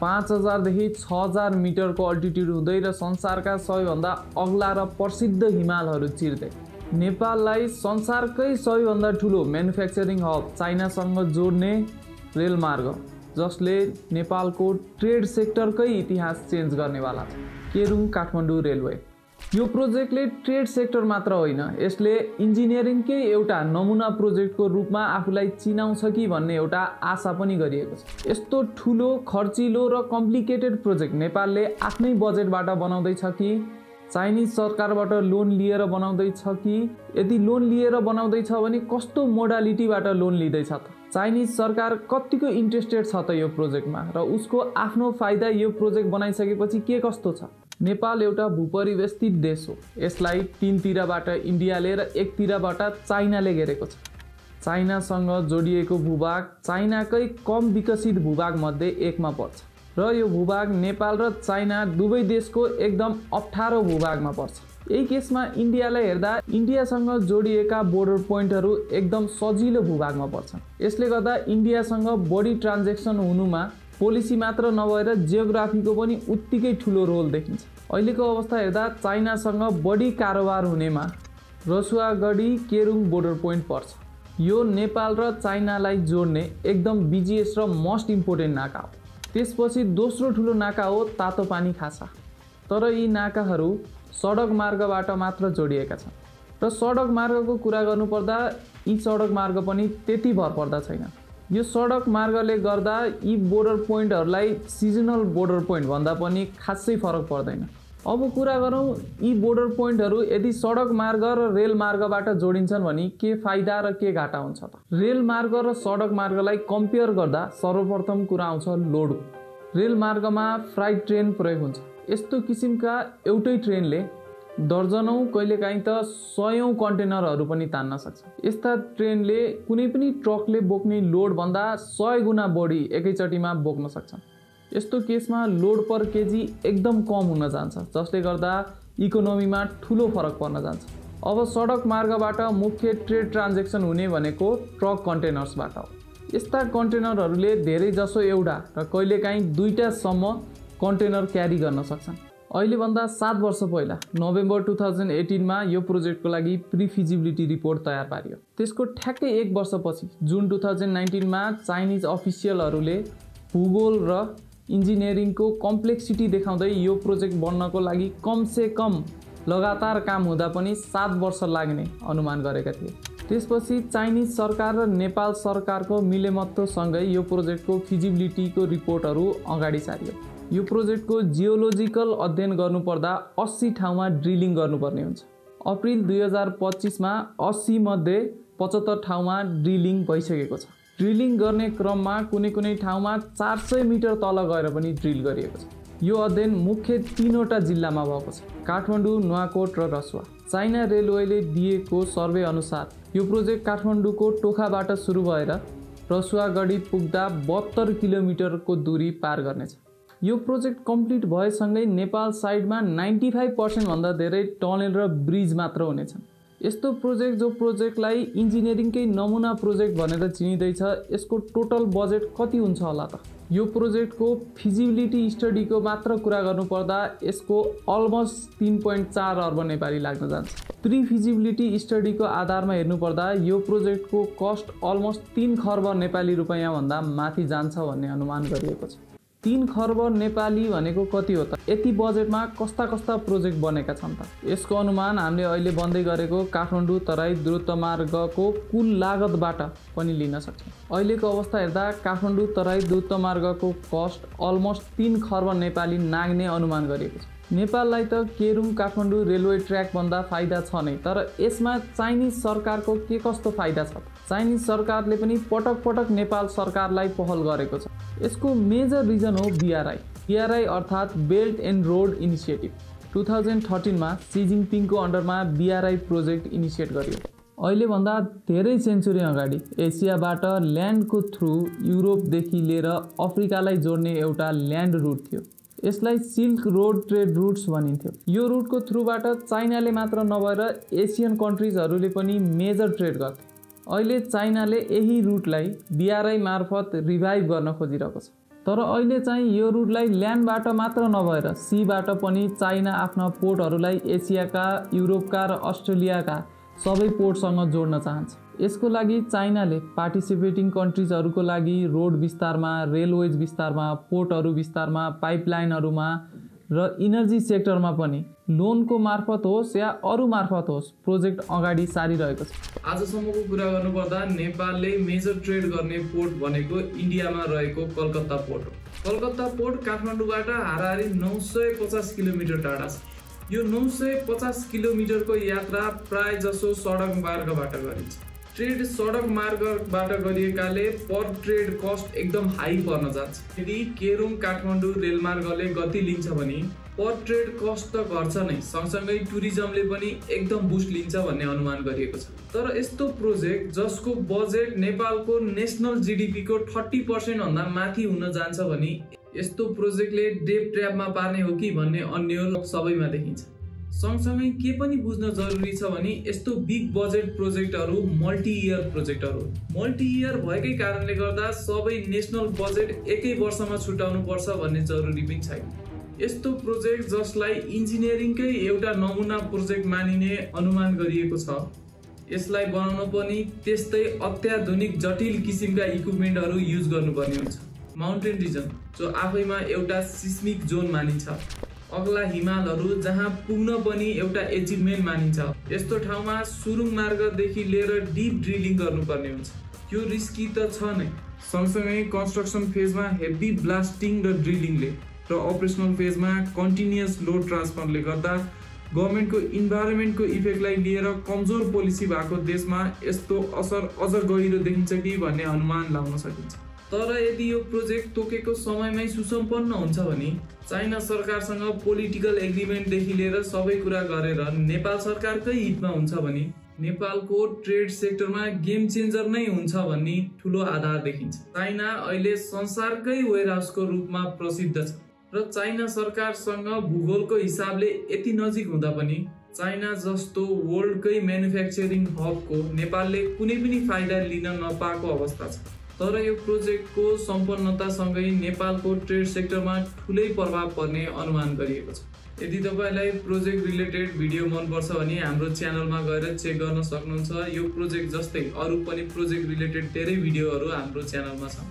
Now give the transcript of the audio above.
5000 देखि 6000 मिटरको अल्टिट्युड हुँदै र संसारका सबैभन्दा अग्ला र प्रसिद्ध हिमालहरू चिर्दै नेपाललाई संसारकै सबैभन्दा ठुलो म्यानुफ्याक्चरिङ हब चाइनासँग जोड्ने रेलमार्ग जसले नेपालको ट्रेड सेक्टरकै इतिहास चेन्ज गर्नेवाला छ। केरुङ काठमाडौँ रेलवे यो प्रोजेक्टले ट्रेड सेक्टर मात्र होइन, यसले इन्जिनियरिङकै एउटा नमुना प्रोजेक्टको रूपमा आफूलाई चिनाउँछ कि भन्ने एउटा आशा पनि गरिएको छ। यस्तो ठुलो, खर्चिलो र कम्प्लिकेटेड प्रोजेक्ट नेपालले आफ्नै बजेटबाट बनाउँदैछ कि चाइनिज सरकारबाट लोन लिएर बनाउँदैछ कि यदि लोन लिएर बनाउँदैछ भने कस्तो मोडालिटीबाट लोन लिँदैछ त? चाइनिज सरकार कतिको इन्ट्रेस्टेड छ त यो प्रोजेक्टमा र उसको आफ्नो फाइदा यो प्रोजेक्ट बनाइसकेपछि के कस्तो छ? नेपाल एउटा भूपरिवेष्टित देश हो। यसलाई तीनतिरबाट इन्डियाले र एकतिरबाट चाइनाले घेरेको छ। चाइनासँग जोडिएको भूभाग चाइनाकै कम विकसित भूभाग मध्ये एकमा पर्छ र यो भूभाग नेपाल र चाइना दुवै देशको एकदम अप्ठ्यारो भूभागमा पर्छ। यही केसमा इन्डियालाई हेर्दा इन्डियासँग जोडिएका बोर्डर पोइन्टहरू एकदम सजिलो भूभागमा पर्छन्। यसले गर्दा इन्डियासँग बढी ट्रान्जेक्सन हुनुमा पोलिसी मात्र नभएर जियोग्राफीको पनि उत्तिकै ठुलो रोल देखिन्छ। अहिलेको अवस्था हेर्दा चाइनासँग बढी कारोबार हुनेमा रसुवागढी केरुङ बोर्डर पोइन्ट पर्छ। यो नेपाल र चाइनालाई जोड्ने एकदम बिजिएस र मोस्ट इम्पोर्टेन्ट नाका हो। त्यसपछि दोस्रो ठुलो नाका हो तातोपानी खासा। तर यी नाकाहरू सडक मार्गबाट मात्र जोडिएका छन् र सडक मार्गको कुरा गर्नुपर्दा यी सडक मार्ग पनि त्यति भर पर्दा छैन। यो सडक मार्गले गर्दा यी बोर्डर पोइन्टहरूलाई सिजनल बोर्डर पोइन्ट भन्दा पनि खासै फरक पर्दैन। अब कुरा गरौँ यी बोर्डर पोइन्टहरू यदि सडक मार्ग र रेल मार्गबाट जोडिन्छन् भने के फाइदा र के घाटा हुन्छ त? रेल मार्ग र सडक मार्गलाई कम्पेयर गर्दा सर्वप्रथम कुरा आउँछ लोड। रेल मार्गमा फ्राइट ट्रेन प्रयोग हुन्छ। यस्तो किसिमका एउटै ट्रेनले दर्जनौं कहिलेकाहीँ त 100औं कन्टेनरहरू पनि तान्न सक्छ। यस्ता ट्रेनले कुनै पनि ट्रकले बोक्ने लोड भन्दा 100 गुणा बढी एकैचोटिमा बोक्न सक्छन्। यस्तो केसमा लोड पर केजी एकदम कम हुन जान्छ, जसले गर्दा इकोनोमीमा ठुलो फरक पर्न जान्छ। अब सडक मार्गबाट मुख्य ट्रेड ट्रान्जेक्सन हुने भनेको ट्रक कन्टेनर्सबाट हो। यस्ता कन्टेनरहरूले धेरै जसो एउटा र कहिलेकाहीँ दुईटासम्म कन्टेनर क्यारी गर्न सक्छन्। अहिले भन्दा 7 वर्ष पहिला नोभेम्बर 2018 मा यो प्रोजेक्टको लागि प्री फिजिबिलिटी रिपोर्ट तयार पारियो। त्यसको ठ्याक्कै 1 वर्षपछि जुन 2019 मा चाइनिज अफिसियलहरूले भूगोल र इन्जिनियरिङको कम्प्लेक्सिटी देखाउँदै यो प्रोजेक्ट बन्नको लागि कम से कम लगातार काम हुँदा पनि 7 वर्ष लाग्ने अनुमान गरेका थिए। त्यसपछि चाइनिज सरकार र नेपाल सरकारको मिलेमत्तसँगै यो प्रोजेक्टको फिजिबिलिटीको रिपोर्टहरू अगाडि सारियो। यो प्रोजेक्टको जियोलोजिकल अध्ययन गर्नुपर्दा 80 ठाउँमा ड्रिलिङ गर्नुपर्ने हुन्छ। अप्रिल 2025 मा 80 मध्ये 75 ठाउँमा ड्रिलिङ भइसकेको छ। ड्रिलिङ गर्ने क्रममा कुनै ठाउँमा 400 मिटर तल गएर पनि ड्रिल गरिएको छ। यो अध्ययन मुख्य 3वटा जिल्लामा भएको छ, काठमाडौँ, नुवाकोट र रसुवा। चाइना रेलवेले दिएको सर्वे अनुसार यो प्रोजेक्ट काठमाडौँको टोखाबाट सुरु भएर रसुवागढी पुग्दा 72 किलोमिटरको दूरी पार गर्नेछ। यो प्रोजेक्ट कम्प्लिट भएसँगै नेपाल साइडमा 95% भन्दा धेरै टनल र ब्रिज मात्र हुनेछन्। यस्तो प्रोजेक्ट जो प्रोजेक्टलाई इन्जिनियरिङकै नमुना प्रोजेक्ट भनेर चिनिँदैछ, यसको टोटल बजेट कति हुन्छ होला त? यो प्रोजेक्टको फिजिबिलिटी स्टडीको मात्र कुरा गर्नुपर्दा यसको अलमोस्ट 3.4 अर्ब नेपाली लाग्न जान्छ। प्री फिजिबिलिटी स्टडीको आधारमा हेर्नुपर्दा यो प्रोजेक्टको कस्ट अलमोस्ट 3 खर्ब नेपाली रुपैयाँ भन्दा माथि जान्छ भन्ने अनुमान गरिएको छ। 3 खर्ब नेपाली भनेको कति हो त? यति बजेटमा कस्ता कस्ता प्रोजेक्ट बनेका छन् त? यसको अनुमान हामीले अहिले बन्दै गरेको काठमाडौँ तराई द्रुतमार्गको कुल लागतबाट पनि लिन सक्छौँ। अहिलेको अवस्था हेर्दा काठमाडौँ तराई द्रुतमार्गको कस्ट अलमोस्ट 3 खर्ब नेपाली नाग्ने अनुमान गरिएको छ। नेपाललाई त केरुङ काठमाडौँ रेलवे ट्र्याक भन्दा फाइदा छ नै, तर यसमा चाइनिज सरकारको के कस्तो फाइदा छ? चाइनिज सरकारले पनि पटक पटक नेपाल सरकारलाई पहल गरेको छ। यसको मेजर रिजन हो बीआरआई। बीआरआई अर्थात् बेल्ट एन्ड रोड इनिसिएटिभ। 2013 मा सी जिनपिङको अन्डरमा बीआरआई प्रोजेक्ट इनिसिएट गरियो। अहिले भन्दा धेरै सेन्चुरी अगाडि एसियाबाट ल्यान्डको थ्रु युरोपदेखि लिएर अफ्रिकालाई जोड्ने एउटा ल्यान्ड रुट थियो। यसलाई सिल्क रोड ट्रेड रुट्स भनिन्थ्यो। यो रुटको थ्रुबाट चाइनाले मात्र नभएर एसियन कन्ट्रिजहरूले पनि मेजर ट्रेड गर्थे। अहिले चाइनाले यही रुटलाई बीआरआई मार्फत रिभाइभ गर्न खोजिरहेको छ। तर अहिले चाहिँ यो रुटलाई ल्यान्डबाट मात्र नभएर सीबाट पनि चाइना आफ्ना पोर्टहरूलाई एसियाका, युरोपका र अस्ट्रेलियाका सबै पोर्टसँग जोड्न चाहन्छ। यसको लागि चाइनाले पार्टिसिपेटिङ कन्ट्रिजहरूको लागि रोड विस्तारमा, रेलवेज विस्तारमा, पोर्टहरू विस्तारमा, पाइपलाइनहरूमा र इनर्जी सेक्टरमा पनि लोनको मार्फत होस् या अरू मार्फत होस् प्रोजेक्ट अगाडि सारिरहेको छ। आजसम्मको कुरा गर्नुपर्दा नेपालले मेजर ट्रेड गर्ने पोर्ट भनेको इन्डियामा रहेको कलकत्ता पोर्ट हो। कलकत्ता पोर्ट काठमाडौँबाट हाराहारी 950 किलोमिटर टाढा छ। यो 950 किलोमिटरको यात्रा प्राय जसो सडक मार्गबाट गरिन्छ। ट्रेड सडक मार्गबाट गरिएकाले पर ट्रेड कस्ट एकदम हाई पर्न जान्छ। यदि केरुङ काठमाडौँ रेलमार्गले गति लिन्छ भने पर ट्रेड कस्ट त घट्छ नै, सँगसँगै टुरिज्मले पनि एकदम बुस्ट लिन्छ भन्ने अनुमान गरिएको छ। तर यस्तो प्रोजेक्ट जसको बजेट नेपालको नेसनल जीडीपीको 30% भन्दा माथि हुन जान्छ भने यस्तो प्रोजेक्टले डेप ट्र्यापमा पार्ने हो कि भन्ने अन्य सबैमा देखिन्छ। सँगसँगै के पनि बुझ्न जरुरी छ भने यस्तो बिग बजेट प्रोजेक्टहरू मल्टी इयर प्रोजेक्टहरू मल्टी इयर भएकै कारणले गर्दा सबै नेसनल बजेट एकै वर्षमा छुटाउनु पर्छ भन्ने जरुरी पनि छैन। यस्तो प्रोजेक्ट जसलाई इन्जिनियरिङकै एउटा नमुना प्रोजेक्ट मानिने अनुमान गरिएको छ, यसलाई बनाउन पनि त्यस्तै अत्याधुनिक जटिल किसिमका इक्विपमेन्टहरू युज गर्नुपर्ने हुन्छ। माउन्टेन रिजन जो आफैमा एउटा सिस्मिक जोन मानिन्छ, अग्ला हिमालहरू जहाँ पुग्न पनि एउटा एचिभमेन्ट मानिन्छ, यस्तो ठाउँमा सुरुङ मार्गदेखि लिएर डिप ड्रिलिङ गर्नुपर्ने हुन्छ। यो रिस्की त छ नै, सँगसँगै कन्स्ट्रक्सन फेजमा हेभी ब्लास्टिङ र ड्रिलिङले र अपरेसनल फेजमा कन्टिन्युअस लोड ट्रान्सफरले गर्दा गभर्मेन्टको इन्भाइरोमेन्टको इफेक्टलाई लिएर कमजोर पोलिसी भएको देशमा यस्तो असर अझ गहिरो देखिन्छ कि भन्ने अनुमान लगाउन सकिन्छ। तर यदि यो प्रोजेक्ट तोकेको समयमै सुसम्पन्न हुन्छ भने चाइना सरकारसँग पोलिटिकल एग्रिमेन्टदेखि लिएर सबै कुरा गरेर नेपाल सरकारकै हितमा हुन्छ भने नेपालको ट्रेड सेक्टरमा गेम चेन्जर नै हुन्छ भन्ने ठुलो आधार देखिन्छ। चाइना अहिले संसारकै वेयरहाउसको रूपमा प्रसिद्ध छ र चाइना सरकारसँग भूगोलको हिसाबले यति नजिक हुँदा पनि चाइना जस्तो वर्ल्डकै म्यानुफ्याक्चरिङ हबको नेपालले कुनै पनि फाइदा लिन नपाएको अवस्था छ। तर यो प्रोजेक्टको सम्पन्नतासँगै नेपालको ट्रेड सेक्टरमा ठुलै प्रभाव पर्ने अनुमान गरिएको छ। यदि तपाईलाई प्रोजेक्ट रिलेटेड भिडियो मनपर्छ भने हाम्रो च्यानलमा गएर चेक गर्न सक्नुहुन्छ। यो प्रोजेक्ट जस्तै अरू पनि प्रोजेक्ट रिलेटेड धेरै भिडियोहरू हाम्रो च्यानलमा छ।